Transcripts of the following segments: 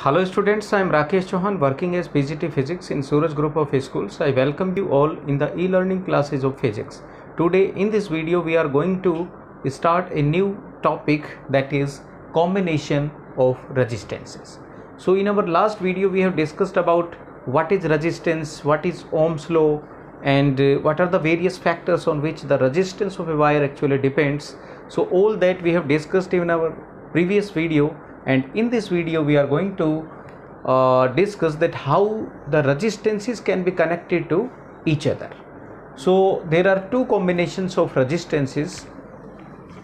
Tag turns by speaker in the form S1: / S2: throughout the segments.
S1: Hello students, I am Rakesh Chauhan working as PGT Physics in Suraj Group of Schools. I welcome you all in the e-learning classes of physics. Today in this video we are going to start a new topic, that is combination of resistances. So in our last video we have discussed about what is resistance, what is Ohm's law, and what are the various factors on which the resistance of a wire actually depends. So all that we have discussed in our previous video, and in this video we are going to discuss that how the resistances can be connected to each other. So there are two combinations of resistances.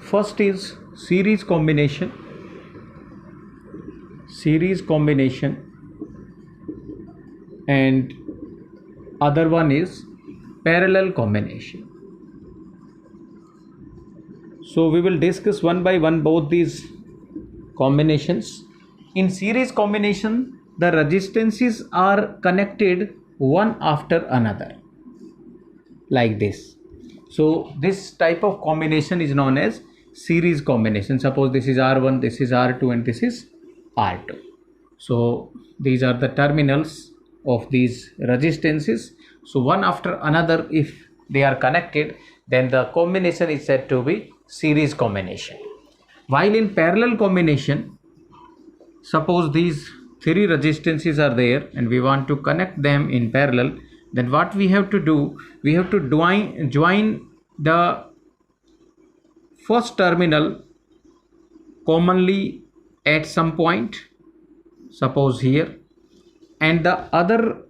S1: First is series combination and other one is parallel combination. So we will discuss one by one both these combinations. In series combination, the resistances are connected one after another like this. So this type of combination is known as series combination. Suppose this is R1, this is R2, and this is R2. So these are the terminals of these resistances. So one after another, if they are connected, then the combination is said to be series combination. While in parallel combination, suppose these three resistances are there and we want to connect them in parallel, then what we have to do, we have to join the first terminal commonly at some point, suppose here, and the other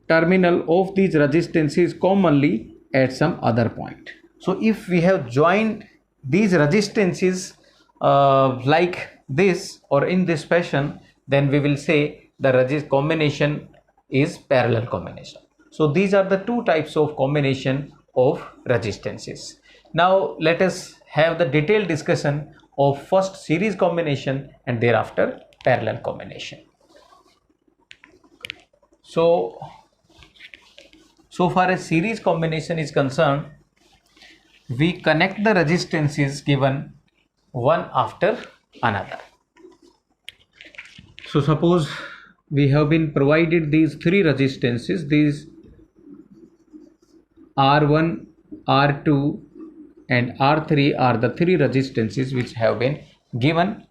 S1: terminal of these resistances commonly at some other point. So if we have joined these resistances like this or in this fashion, then we will say the combination is parallel combination. So these are the two types of combination of resistances. Now let us have the detailed discussion of first series combination and thereafter parallel combination. So far as series combination is concerned, we connect the resistances given one after another. So suppose we have been provided these three resistances, these R1, R2 and R3 are the three resistances which have been given,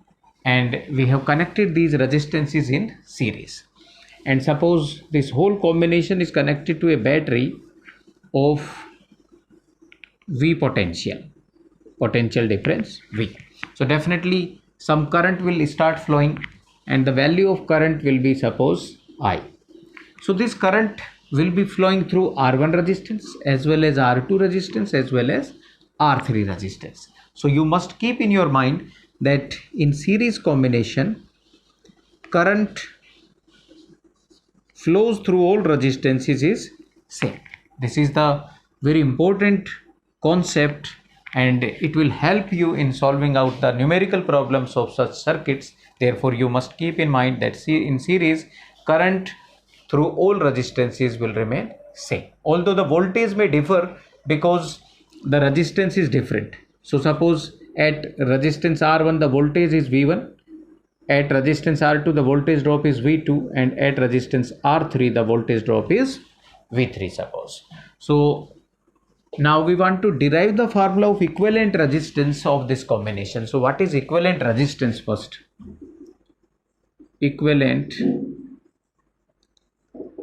S1: and we have connected these resistances in series. And suppose this whole combination is connected to a battery of V potential difference V. So definitely some current will start flowing, and the value of current will be, suppose, I. So this current will be flowing through R1 resistance as well as R2 resistance as well as R3 resistance. So you must keep in your mind that in series combination, current flows through all resistances is same. This is the very important concept, and it will help you in solving out the numerical problems of such circuits. Therefore you must keep in mind that in series, current through all resistances will remain same, although the voltage may differ because the resistance is different. So suppose at resistance R1 the voltage is V1, at resistance R2 the voltage drop is V2, and at resistance R3 the voltage drop is V3, suppose. So now we want to derive the formula of equivalent resistance of this combination. So what is equivalent resistance first? Equivalent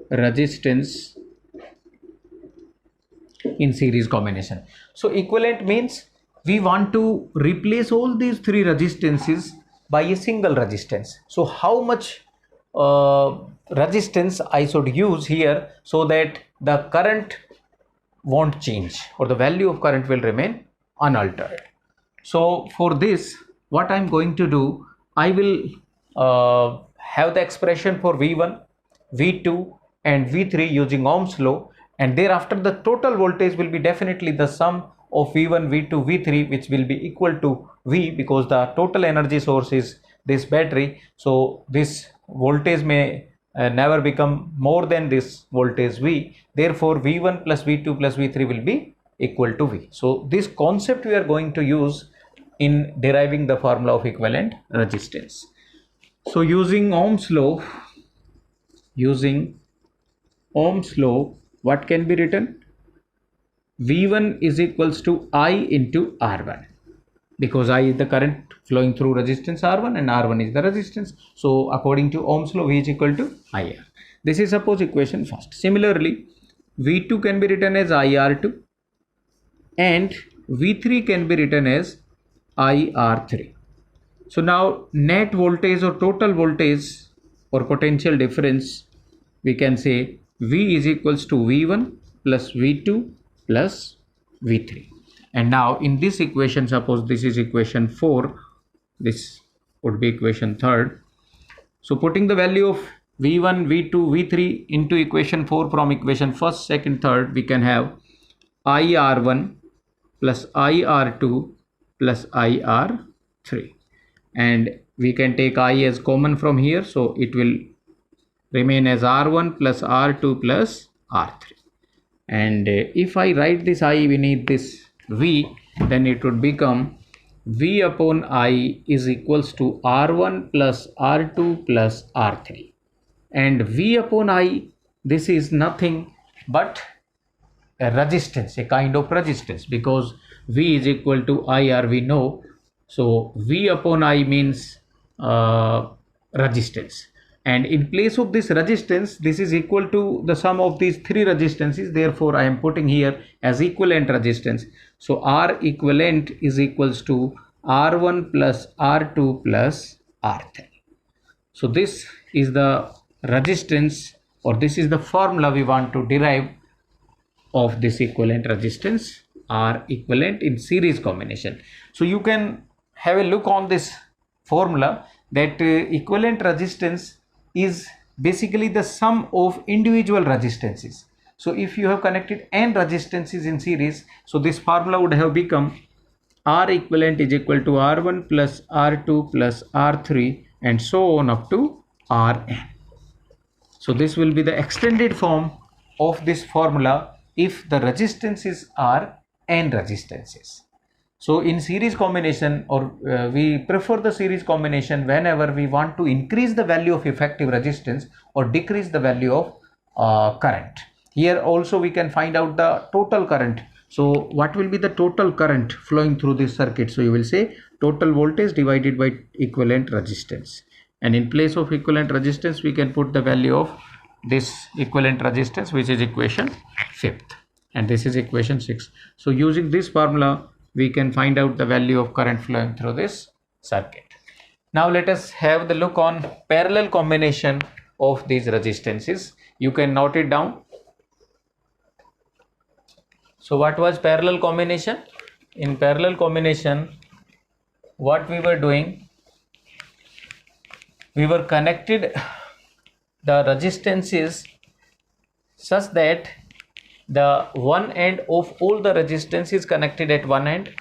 S1: resistance in series combination. So equivalent means we want to replace all these three resistances by a single resistance. So how much resistance I should use here so that the current won't change, or the value of current will remain unaltered. So for this, what I'm going to do, I will have the expression for V1, V2 and V3 using Ohm's law, and thereafter the total voltage will be definitely the sum of V1, V2, V3, which will be equal to V, because the total energy source is this battery. So this voltage may never become more than this voltage V. Therefore V1 plus V2 plus V3 will be equal to V. So this concept we are going to use in deriving the formula of equivalent resistance. So using Ohm's law, what can be written? V1 is equals to I into R1, because I is the current flowing through resistance R1 and R1 is the resistance. So according to Ohm's law, V is equal to IR. This is suppose equation first. Similarly, V2 can be written as IR2 and V3 can be written as IR3. So now net voltage or total voltage or potential difference, we can say V is equals to V1 plus V2 plus V3. And now in this equation, suppose this is equation 4, this would be equation 3rd. So putting the value of V1, V2, V3 into equation 4 from equation 1st, 2nd, 3rd, we can have IR1 plus IR2 plus IR3. And we can take I as common from here, so it will remain as R1 plus R2 plus R3. And if I write this I beneath this V, then it would become V upon I is equals to R1 plus R2 plus R3. And V upon I, this is nothing but a resistance, a kind of resistance, because V is equal to IR, we know. So V upon I means resistance, and in place of this resistance, this is equal to the sum of these three resistances. Therefore I am putting here as equivalent resistance. So R equivalent is equals to R1 plus R2 plus R3. So this is the resistance, or this is the formula we want to derive of this equivalent resistance, R equivalent in series combination. So you can have a look on this formula, that equivalent resistance is basically the sum of individual resistances. So if you have connected n resistances in series, so this formula would have become R equivalent is equal to R1 plus R2 plus R3 and so on up to Rn. So this will be the extended form of this formula if the resistances are n resistances. So in series combination, or we prefer the series combination whenever we want to increase the value of effective resistance or decrease the value of current. Here also we can find out the total current. So what will be the total current flowing through this circuit? So you will say total voltage divided by equivalent resistance. And in place of equivalent resistance, we can put the value of this equivalent resistance, which is equation 5th. And this is equation 6. So using this formula, we can find out the value of current flowing through this circuit. Now let us have the look on parallel combination of these resistances. You can note it down. So what was parallel combination? In parallel combination, what we were doing, we were connected the resistances such that the one end of all the resistance is connected at one end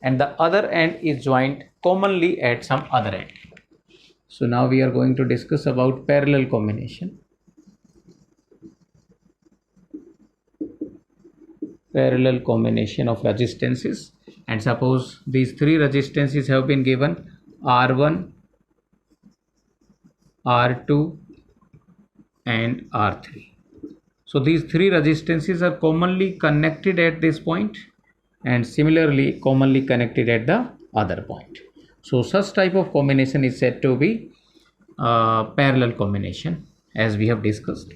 S1: and the other end is joined commonly at some other end. So now we are going to discuss about parallel combination. Parallel combination of resistances, and suppose these three resistances have been given R1, R2 and R3. So these three resistances are commonly connected at this point and similarly commonly connected at the other point. So such type of combination is said to be parallel combination, as we have discussed.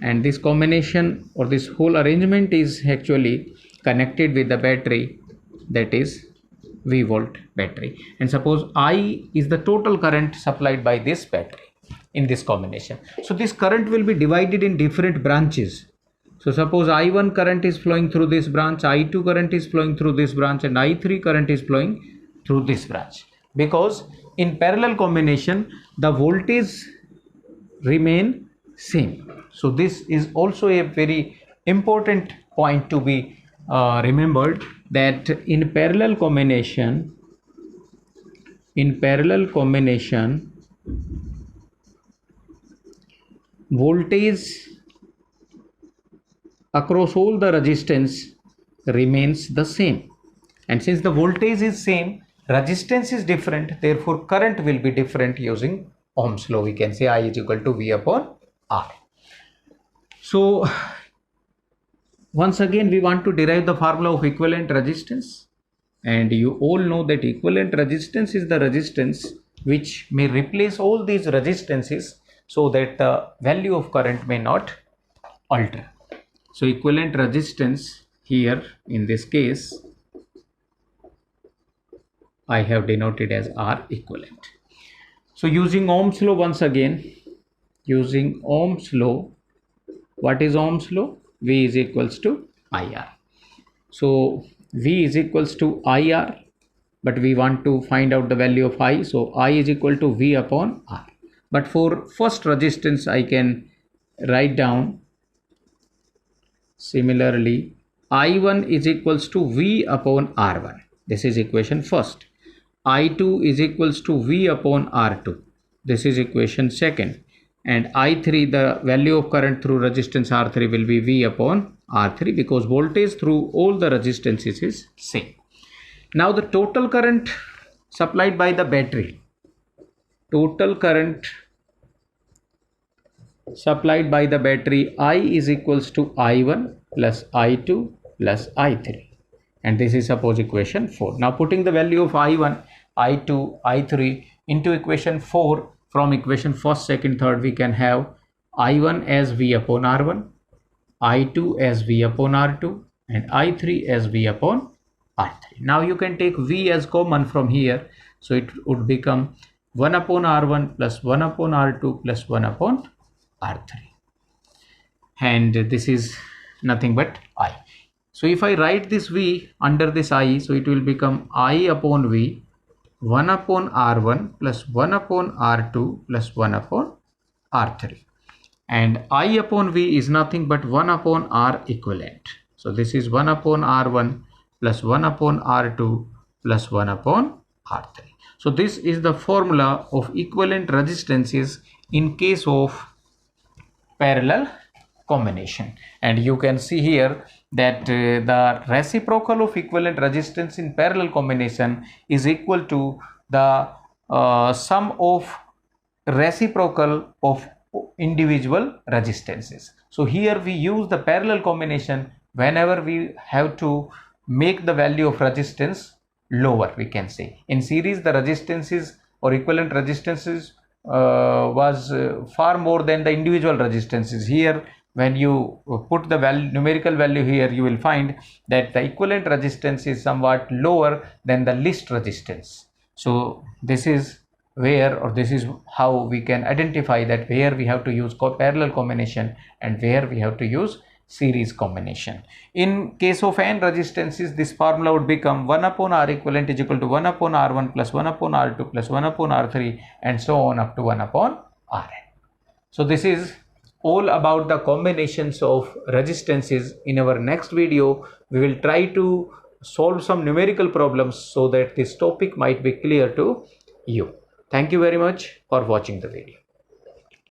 S1: And this combination or this whole arrangement is actually connected with the battery, that is V volt battery. And suppose I is the total current supplied by this battery in this combination. So this current will be divided in different branches. So suppose I1 current is flowing through this branch, I2 current is flowing through this branch, and I3 current is flowing through this branch. Because in parallel combination, the voltage remain same. So this is also a very important point to be remembered, that in parallel combination, voltage across all the resistance remains the same, and since the voltage is same, resistance is different, therefore current will be different using Ohm's law. We can say I is equal to V upon R. So once again we want to derive the formula of equivalent resistance, and you all know that equivalent resistance is the resistance which may replace all these resistances so that the value of current may not alter. So equivalent resistance here in this case I have denoted as R equivalent. So using Ohm's law, once again using Ohm's law, what is Ohm's law? V is equals to IR. So V is equals to IR, but we want to find out the value of I, so I is equal to V upon R. But for first resistance I can write down similarly I1 is equals to V upon R1. This is equation first. I2 is equals to V upon R2. This is equation second. And I3, the value of current through resistance R3 will be V upon R3, because voltage through all the resistances is same. Now the total current supplied by the battery, total current supplied by the battery I is equals to I1 plus I2 plus I3, and this is suppose equation 4. Now putting the value of I1, I2, I3 into equation 4, from equation first, second, third we can have I1 as V upon R1, I2 as V upon R2, and I3 as V upon R3. Now you can take V as common from here, so it would become 1 upon R1 plus 1 upon R2 plus 1 upon R3, and this is nothing but I. So if I write this V under this I, so it will become I upon V 1 upon R1 plus 1 upon R2 plus 1 upon R3, and I upon V is nothing but 1 upon R equivalent. So this is 1 upon R1 plus 1 upon R2 plus 1 upon R3. So this is the formula of equivalent resistances in case of parallel combination, and you can see here that the reciprocal of equivalent resistance in parallel combination is equal to the sum of reciprocal of individual resistances. So here we use the parallel combination whenever we have to make the value of resistance lower, we can say. In series the resistances or equivalent resistances was far more than the individual resistances. Here when you put the value, numerical value here, you will find that the equivalent resistance is somewhat lower than the least resistance. So this is where, or this is how we can identify that where we have to use parallel combination and where we have to use series combination. In case of n resistances, this formula would become 1 upon R equivalent is equal to 1 upon R1 plus 1 upon R2 plus 1 upon R3 and so on up to 1 upon Rn. So this is all about the combinations of resistances. In our next video, we will try to solve some numerical problems so that this topic might be clear to you. Thank you very much for watching the video.